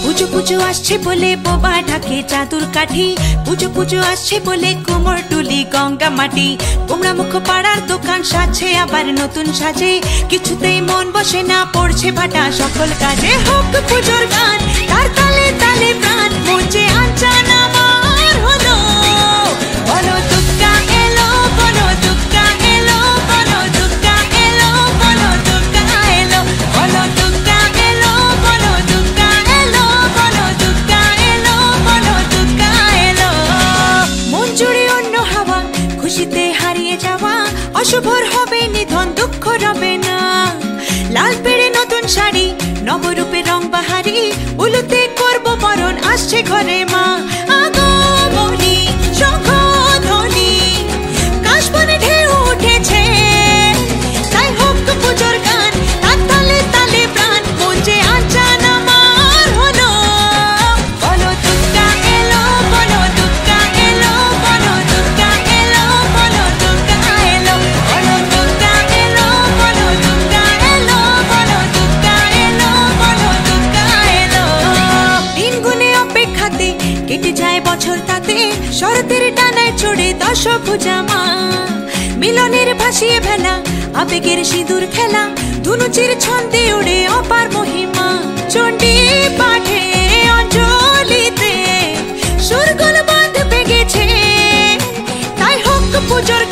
পুজো পুজো আসছে বলে বোবা ঢাকে চাদুর কাঠি, পুজো পুজো আসছে বলে কোমর টুলি গঙ্গা মাটি। কুমড়া মুখ পাড়ার দোকান সাজছে আবার নতুন সাজে, কিছুতেই মন বসে না পড়ছে ভাটা সকল কাজে। হোক পুজোর গান তার তালে তালে প্রাণ, মঞ্চে আনচান আমার হলো। বলো দুর্গা এলো, বলো দুর্গা এলো, বলো দুর্গা এলো, বলো দুর্গা এলো, বলো দুর্গা এলো, বলো দুর্গা এলো, বলো দুর্গা এলো, বলো দুর্গা এলো। মন জুড়ে অন্য হাওয়া, খুশিতে হারিয়ে যাওয়া, অশুভর হবে নিধন দুঃখ রবে না। লাল পেড়ে নতুন শাড়ি, নবরূপে রং বাহারি, উলুতে করবো বরণ আসছে ঘরে মা। আগমনী শঙ্খধ্বনি, কাশবনে ঢেউ উঠেছে, তাই হোক পুজোর গান তার তালে তালে প্রাণ, মঞ্চে আনচান আমার হলো। বলো দুর্গা এলো, বলো দুর্গা এলো, বলো দুর্গা এলো, বলো দুর্গা এলো, বলো দুর্গা এলো, বলো দুর্গা এলো, বলো দুর্গা এলো, বলো দুর্গা এলো। দিন গুনে অপেক্ষাতে কেটে যায় বছর তাতে, শরতের ডানায় চড়ে দশভুজা মা। মিলনের ভাসিয়ে ভেলা, আবেগের সিঁদুর খেলা, ধুনুচির ছন্দে উড়ে অপার মহিমা। চণ্ডী পাঠে অঞ্জলিতে সুরগুলো বাঁধ পেগেছে, তাই হোক পুজোর